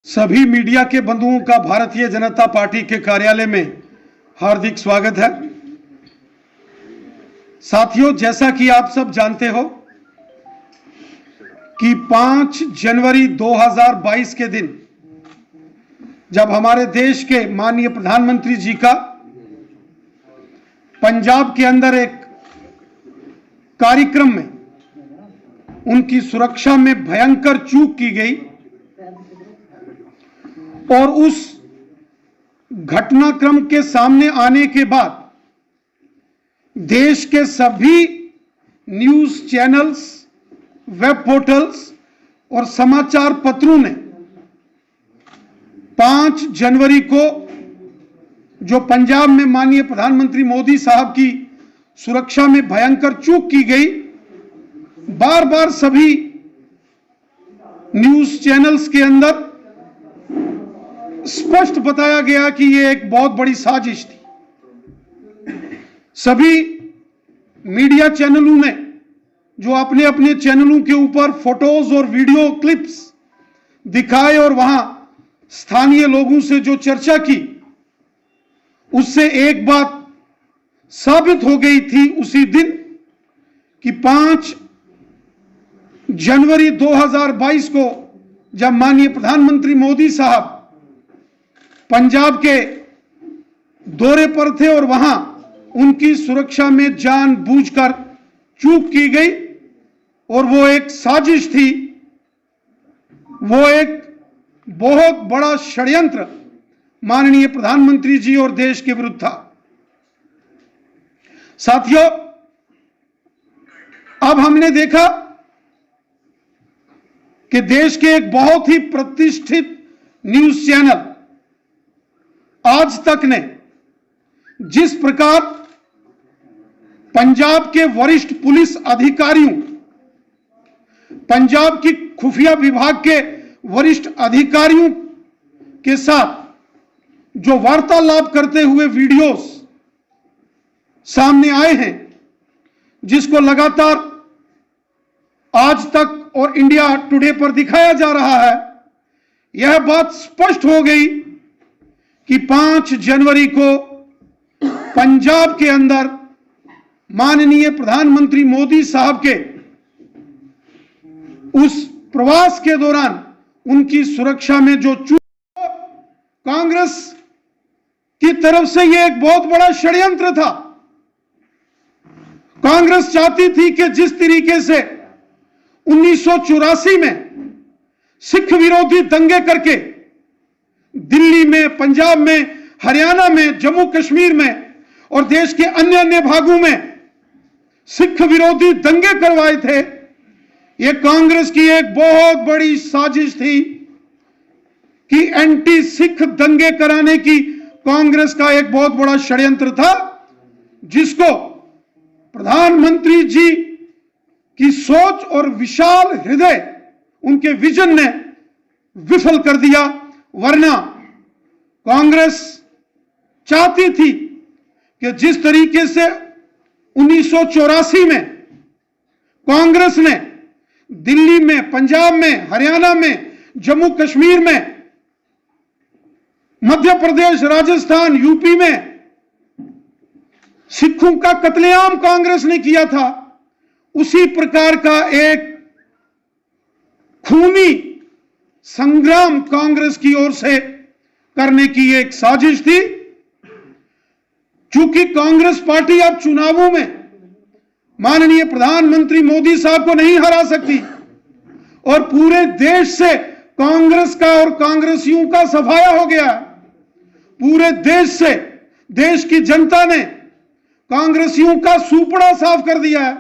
सभी मीडिया के बंधुओं का भारतीय जनता पार्टी के कार्यालय में हार्दिक स्वागत है। साथियों, जैसा कि आप सब जानते हो कि 5 जनवरी 2022 के दिन जब हमारे देश के माननीय प्रधानमंत्री जी का पंजाब के अंदर एक कार्यक्रम में उनकी सुरक्षा में भयंकर चूक की गई और उस घटनाक्रम के सामने आने के बाद देश के सभी न्यूज चैनल्स, वेब पोर्टल्स और समाचार पत्रों ने 5 जनवरी को जो पंजाब में माननीय प्रधानमंत्री मोदी साहब की सुरक्षा में भयंकर चूक की गई, बार बार सभी न्यूज चैनल्स के अंदर स्पष्ट बताया गया कि यह एक बहुत बड़ी साजिश थी। सभी मीडिया चैनलों ने जो अपने अपने चैनलों के ऊपर फोटोज और वीडियो क्लिप्स दिखाए और वहां स्थानीय लोगों से जो चर्चा की, उससे एक बात साबित हो गई थी उसी दिन कि 5 जनवरी 2022 को जब माननीय प्रधानमंत्री मोदी साहब पंजाब के दौरे पर थे और वहां उनकी सुरक्षा में जानबूझकर चूक की गई और वो एक साजिश थी, वो एक बहुत बड़ा षड्यंत्र माननीय प्रधानमंत्री जी और देश के विरुद्ध था। साथियों, अब हमने देखा कि देश के एक बहुत ही प्रतिष्ठित न्यूज चैनल आज तक ने जिस प्रकार पंजाब के वरिष्ठ पुलिस अधिकारियों, पंजाब की खुफिया विभाग के वरिष्ठ अधिकारियों के साथ जो वार्तालाप करते हुए वीडियोस सामने आए हैं, जिसको लगातार आज तक और इंडिया टुडे पर दिखाया जा रहा है, यह बात स्पष्ट हो गई कि 5 जनवरी को पंजाब के अंदर माननीय प्रधानमंत्री मोदी साहब के उस प्रवास के दौरान उनकी सुरक्षा में जो चूक, कांग्रेस की तरफ से यह एक बहुत बड़ा षड्यंत्र था। कांग्रेस चाहती थी कि जिस तरीके से 1984 में सिख विरोधी दंगे करके दिल्ली में, पंजाब में, हरियाणा में, जम्मू कश्मीर में और देश के अन्य अन्य भागों में सिख विरोधी दंगे करवाए थे, यह कांग्रेस की एक बहुत बड़ी साजिश थी कि एंटी सिख दंगे कराने की कांग्रेस का एक बहुत बड़ा षड्यंत्र था, जिसको प्रधानमंत्री जी की सोच और विशाल हृदय, उनके विजन ने विफल कर दिया। वरना कांग्रेस चाहती थी कि जिस तरीके से 1984 में कांग्रेस ने दिल्ली में, पंजाब में, हरियाणा में, जम्मू कश्मीर में, मध्य प्रदेश, राजस्थान, यूपी में सिखों का कत्लेआम कांग्रेस ने किया था, उसी प्रकार का एक खूनी संग्राम कांग्रेस की ओर से करने की एक साजिश थी। चूंकि कांग्रेस पार्टी अब चुनावों में माननीय प्रधानमंत्री मोदी साहब को नहीं हरा सकती और पूरे देश से कांग्रेस का और कांग्रेसियों का सफाया हो गया, पूरे देश से देश की जनता ने कांग्रेसियों का सूपड़ा साफ कर दिया है।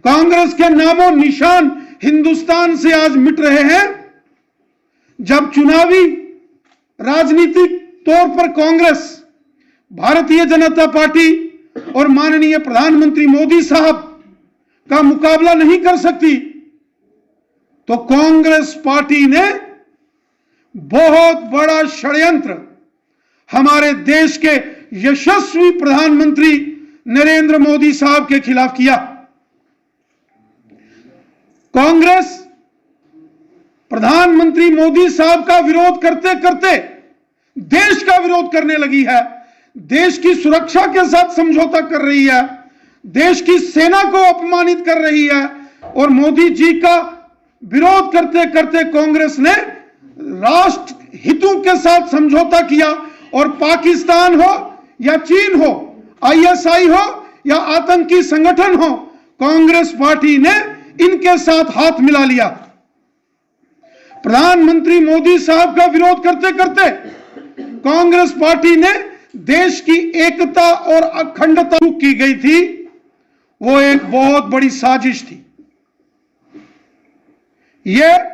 कांग्रेस के नामो निशान हिंदुस्तान से आज मिट रहे हैं। जब चुनावी राजनीतिक तौर पर कांग्रेस भारतीय जनता पार्टी और माननीय प्रधानमंत्री मोदी साहब का मुकाबला नहीं कर सकती, तो कांग्रेस पार्टी ने बहुत बड़ा षड्यंत्र हमारे देश के यशस्वी प्रधानमंत्री नरेंद्र मोदी साहब के खिलाफ किया। कांग्रेस प्रधानमंत्री मोदी साहब का विरोध करते करते देश का विरोध करने लगी है, देश की सुरक्षा के साथ समझौता कर रही है, देश की सेना को अपमानित कर रही है। और मोदी जी का विरोध करते करते कांग्रेस ने राष्ट्र हितों के साथ समझौता किया। और पाकिस्तान हो या चीन हो, आईएसआई हो या आतंकी संगठन हो, कांग्रेस पार्टी ने इनके साथ हाथ मिला लिया। प्रधानमंत्री मोदी साहब का विरोध करते करते कांग्रेस पार्टी ने देश की एकता और अखंडता की गई थी, वो एक बहुत बड़ी साजिश थी। यह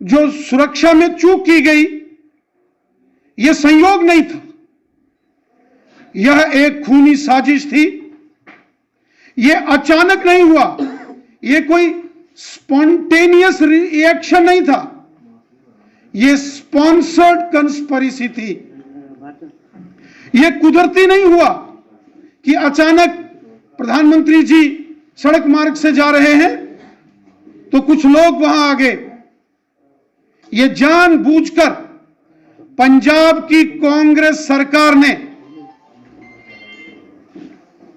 जो सुरक्षा में चूक की गई, यह संयोग नहीं था, यह एक खूनी साजिश थी। यह अचानक नहीं हुआ, यह कोई स्पॉन्टेनियस रिएक्शन नहीं था, यह स्पॉन्सर्ड कंस्पिरेसी थी। यह कुदरती नहीं हुआ कि अचानक प्रधानमंत्री जी सड़क मार्ग से जा रहे हैं तो कुछ लोग वहां आ गए। यह जानबूझकर पंजाब की कांग्रेस सरकार ने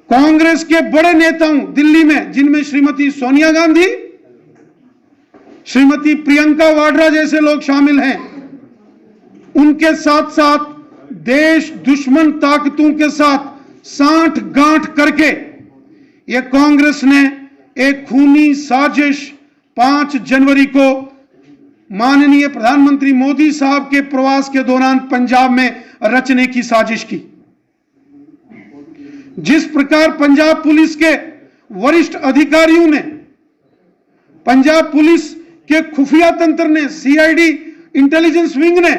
कांग्रेस के बड़े नेताओं दिल्ली में, जिनमें श्रीमती सोनिया गांधी, श्रीमती प्रियंका वाड्रा जैसे लोग शामिल हैं, उनके साथ साथ देश दुश्मन ताकतों के साथ सांठ गांठ करके यह कांग्रेस ने एक खूनी साजिश 5 जनवरी को माननीय प्रधानमंत्री मोदी साहब के प्रवास के दौरान पंजाब में रचने की साजिश की। जिस प्रकार पंजाब पुलिस के वरिष्ठ अधिकारियों ने, पंजाब पुलिस के खुफिया तंत्र ने, सीआईडी इंटेलिजेंस विंग ने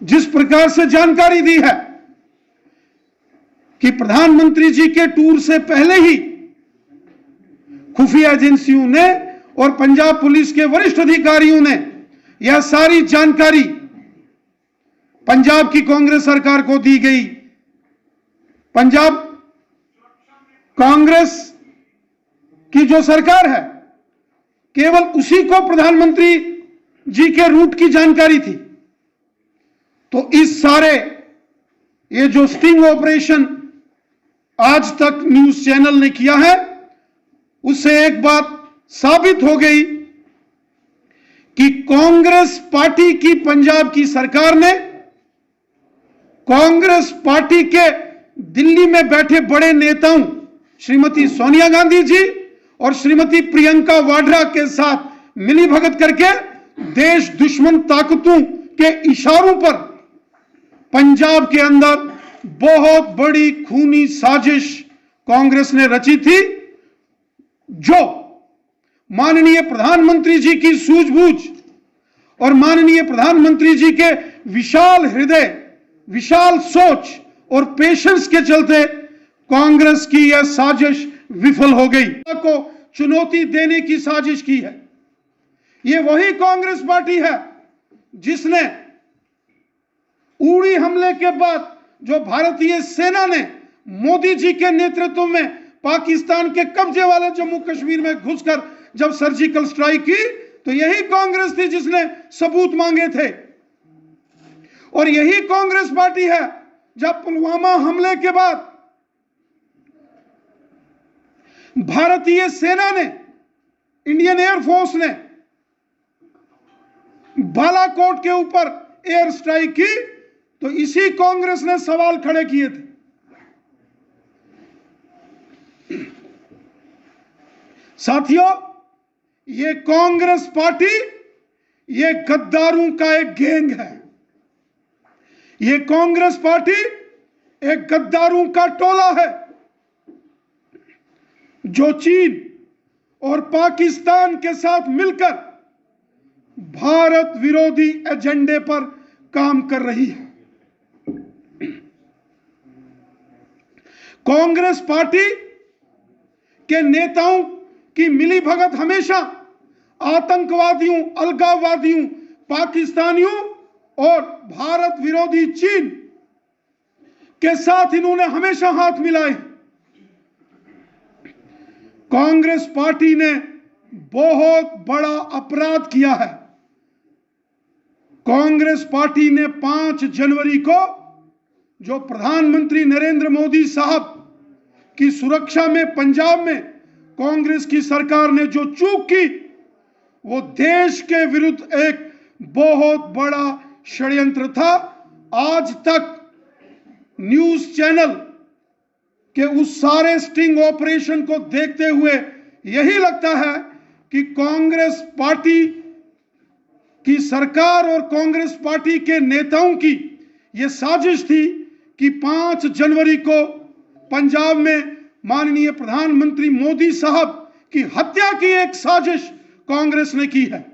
जिस प्रकार से जानकारी दी है कि प्रधानमंत्री जी के टूर से पहले ही खुफिया एजेंसियों ने और पंजाब पुलिस के वरिष्ठ अधिकारियों ने यह सारी जानकारी पंजाब की कांग्रेस सरकार को दी गई। पंजाब कांग्रेस की जो सरकार है, केवल उसी को प्रधानमंत्री जी के रूट की जानकारी थी। तो इस सारे ये जो स्टिंग ऑपरेशन आज तक न्यूज चैनल ने किया है, उससे एक बात साबित हो गई कि कांग्रेस पार्टी की पंजाब की सरकार ने कांग्रेस पार्टी के दिल्ली में बैठे बड़े नेताओं श्रीमती सोनिया गांधी जी और श्रीमती प्रियंका वाड्रा के साथ मिलीभगत करके देश दुश्मन ताकतों के इशारों पर पंजाब के अंदर बहुत बड़ी खूनी साजिश कांग्रेस ने रची थी, जो माननीय प्रधानमंत्री जी की सूझबूझ और माननीय प्रधानमंत्री जी के विशाल हृदय, विशाल सोच और पेशेंस के चलते कांग्रेस की यह साजिश विफल हो गई। को चुनौती देने की साजिश की है। यह वही कांग्रेस पार्टी है जिसने उड़ी हमले के बाद जो भारतीय सेना ने मोदी जी के नेतृत्व में पाकिस्तान के कब्जे वाले जम्मू कश्मीर में घुसकर जब सर्जिकल स्ट्राइक की, तो यही कांग्रेस थी जिसने सबूत मांगे थे। और यही कांग्रेस पार्टी है जब पुलवामा हमले के बाद भारतीय सेना ने, इंडियन एयरफोर्स ने बालाकोट के ऊपर एयर स्ट्राइक की, तो इसी कांग्रेस ने सवाल खड़े किए थे। साथियों, ये कांग्रेस पार्टी ये गद्दारों का एक गैंग है। ये कांग्रेस पार्टी एक गद्दारों का टोला है जो चीन और पाकिस्तान के साथ मिलकर भारत विरोधी एजेंडे पर काम कर रही है। कांग्रेस पार्टी के नेताओं की मिलीभगत हमेशा आतंकवादियों, अलगाववादियों, पाकिस्तानियों और भारत विरोधी चीन के साथ इन्होंने हमेशा हाथ मिलाए। कांग्रेस पार्टी ने बहुत बड़ा अपराध किया है। कांग्रेस पार्टी ने 5 जनवरी को जो प्रधानमंत्री नरेंद्र मोदी साहब की सुरक्षा में पंजाब में कांग्रेस की सरकार ने जो चूक की, वो देश के विरुद्ध एक बहुत बड़ा षड्यंत्र था। आज तक न्यूज चैनल के उस सारे स्टिंग ऑपरेशन को देखते हुए यही लगता है कि कांग्रेस पार्टी की सरकार और कांग्रेस पार्टी के नेताओं की यह साजिश थी कि 5 जनवरी को पंजाब में माननीय प्रधानमंत्री मोदी साहब की हत्या की एक साजिश कांग्रेस ने की है।